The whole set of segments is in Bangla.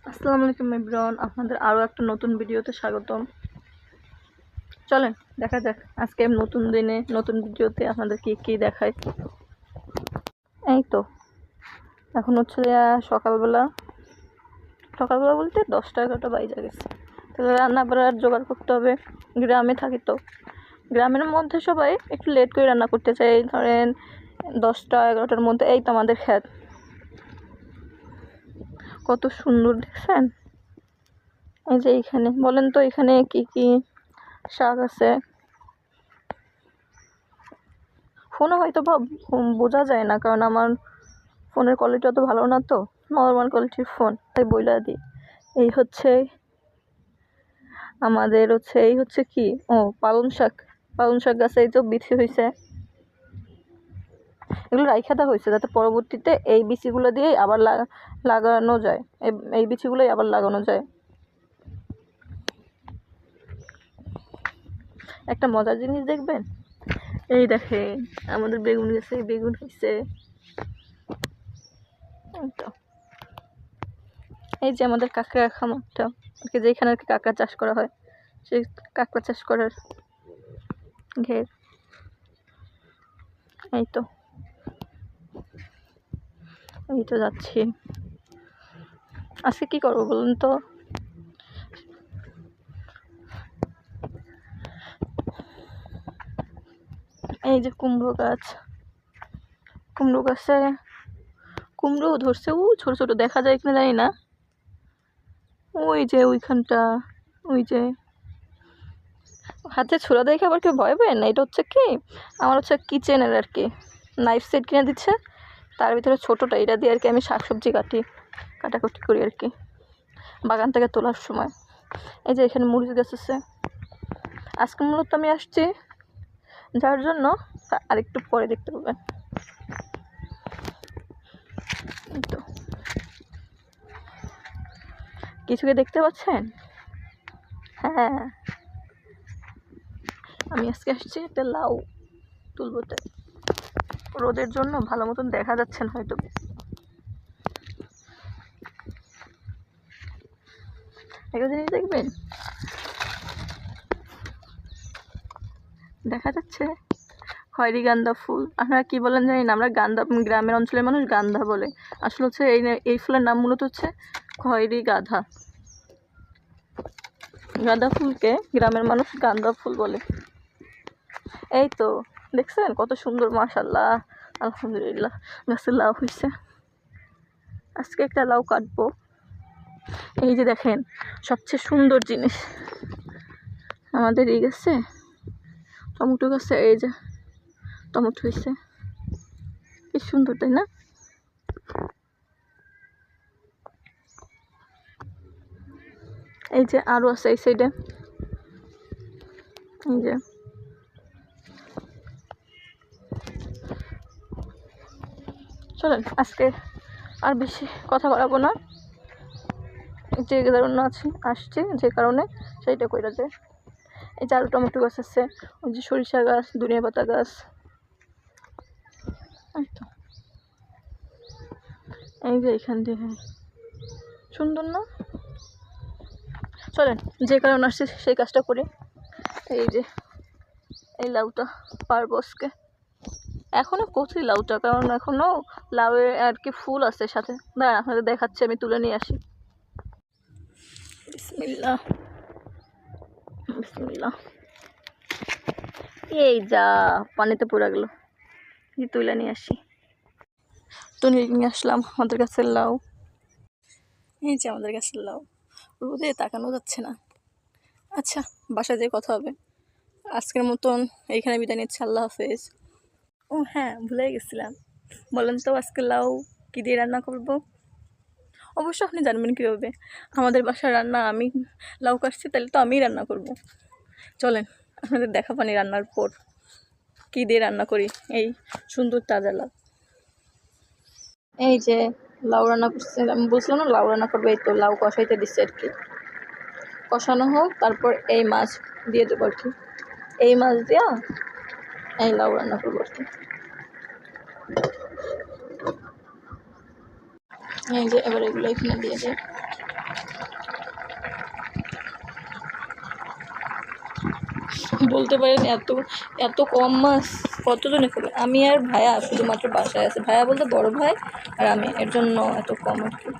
আসসালামু আলাইকুম এভরিওয়ান, আপনাদের আরও একটা নতুন ভিডিওতে স্বাগতম। চলেন দেখা যাক আজকে নতুন দিনে নতুন ভিডিওতে আপনাদের কি দেখায়। এই তো এখন হচ্ছে সকালবেলা বলতে 10টা-11টা বাজে গেছে। তাহলে রান্না বাড়ার জোগাড় করতে হবে। গ্রামে থাকি তো, গ্রামের মধ্যে সবাই একটু লেট করে রান্না করতে চাই। ধরেন 10টা-11টার মধ্যে। এই তো আমাদের ক্ষেত কত সুন্দর দেখছেন। এই যে এইখানে বলেন তো এখানে কি কি শাক আছে। ফোনে হয়তো বা বোঝা যায় না, কারণ আমার ফোনের কোয়ালিটি অত ভালো না, তো নর্মাল কোয়ালিটির ফোন, তাই বইলা দিই। এই হচ্ছে আমাদের এই হচ্ছে কি পালং শাক গাছে এই তো বিচি হয়েছে। এগুলো রাইখা দেওয়া হয়েছে যাতে পরবর্তীতে এই বিচিগুলো দিয়ে আবার লাগানো যায়। এই বিচিগুলোই আবার লাগানো যায়। একটা মজার জিনিস দেখবেন, এই দেখেন আমাদের বেগুন গাছে বেগুন হয়েছে। এই যে আমাদের কাঁকড়া খামারটা, যেখানে আর কি কাঁকড়া চাষ করা হয়, সেই কাঁকড়া চাষ করার ঘের। এই তো যাচ্ছি। আজকে কি করবো বলুন তো? এই যে কুমড়ো গাছে কুমড়ো ধরছে। ছোট ছোট দেখা যায় কিনা জানি না। ওই যে ওইখানটা, ওই যে হাতে ছোড়া দেখে আবার কেউ ভয় পায় না। এটা হচ্ছে কি আমার কিচেনের আর কি নাইফ সেট কিনে দিচ্ছে, তার ভিতরে ছোটোটা, এটা দিয়ে আর কি আমি শাকসবজি কাটাকুটি করি আর কি বাগান থেকে তোলার সময়। এই যে এখানে মরিচ গাছ আছে। আজকে মূলত আমি আসছি যার জন্য আরেকটু পরে দেখতে পাবেন। তো কিছুকে দেখতে পাচ্ছেন? হ্যাঁ, আমি আজকে আসছি একটা লাউ তুলবতে। রোদের জন্য ভালো মতন দেখা যাচ্ছে না হয়তো। একটা জিনিস দেখবেন, দেখা যাচ্ছে খয়েরি গাঁদা ফুল। আপনারা কি বলেন জানি না, আমরা গাঁদা, গ্রামের অঞ্চলের মানুষ গাঁদা বলে। আসলে এই ফুলের নাম মূলত খয়েরি গাঁদা ফুলকে গ্রামের মানুষ গাঁদা ফুল বলে। এই তো দেখছেন কত সুন্দর, মাশাআল্লাহ, আলহামদুলিল্লাহ গাছের লাউ হয়েছে। আজকে একটা লাউ কাটবো। এই যে দেখেন সবচেয়ে সুন্দর জিনিস আমাদের এই গাছে টমেটো গাছে, এই যে টমেটো হয়েছে, কি সুন্দর তাই না? এই যে আরো আছে এই সাইডে। এই যে চলেন আজকে আর বেশি কথা বলাবো না। যে কারণে আসছি যে কারণে সেইটা কইরা যায়। এই যে আরো টমেটো গাছ আছে, ওই যে সরিষা গাছ, ধনিয়া পাতা গাছ। এই যে এখান দিয়ে সুন্দর না? চলেন যে কারণে আসছি সেই কাজটা করি। এই যে এই লাউটা পারবো আজকে। এখনো কচি লাউটা, কারণ এখনো লাউয়ের আর কি ফুল আছে সাথে। দাঁড়ান আপনাদের দেখাচ্ছি, আমি তুলে নিয়ে আসি। বিসমিল্লাহ বিসমিল্লাহ। এই যা পানিতে পড়ে গেল, তুলে নিয়ে আসি। তো নিয়ে আসলাম আমাদের গাছের লাউ। এই যে আমাদের গাছের লাউ, রোদে তাকানো যাচ্ছে না। আচ্ছা, বাসায় যেয়ে কথা হবে। আজকের মতন এইখানে বিদায় নিচ্ছি, আল্লাহ হাফেজ। ও হ্যাঁ, ভুলে গেছিলাম। বলেন তো আজকে লাউ কী দিয়ে রান্না করব? অবশ্য আপনি জানবেন কীভাবে। আমাদের বাসার রান্না, আমি লাউ কাটছি তাহলে তো আমিই রান্না করব। চলেন আপনাদের দেখা পানি রান্নার পর কী দিয়ে রান্না করি এই সুন্দর তাজা লাউ। এই যে লাউ রান্না করছে, আমি বলছিলাম না লাউ রান্না করবো। এই তো লাউ কষাইতে দিচ্ছে আর কি, কষানো হোক, তারপর এই মাছ দিয়ে দেবো আর কি। এই মাছ দিয়া এই লাউ রান্না করবো আর কি। এই যে এবার এগুলো এখানে দিয়ে দেয়। বলতে পারেন এত এত কম মাছ কতজনে খাবে? আমি আর ভাইয়া শুধুমাত্র বাসায় আছে, ভাইয়া বলতে বড় ভাই আর আমি, এর জন্য এত কম আর কি।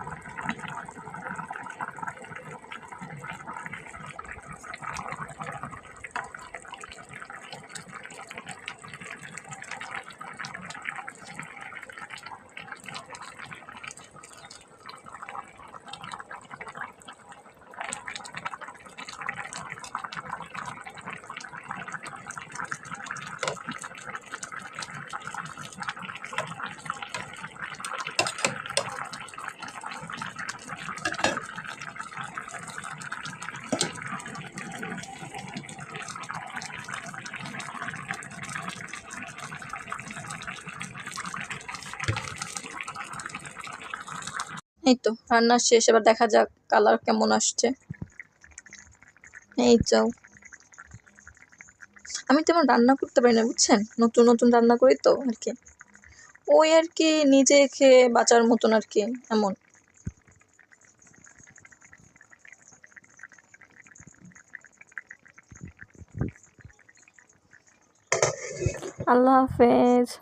এই তো রান্না শেষ, এবার দেখা যাক কালার কেমন আসছে। এই যাও, আমি তেমন রান্না করতে পারি না বুঝছেন, নতুন নতুন রান্না করি তো আর কি, ওই আর কি নিজে খেয়ে বাঁচার মতন আর কি, এমন। আল্লাহ হাফেজ।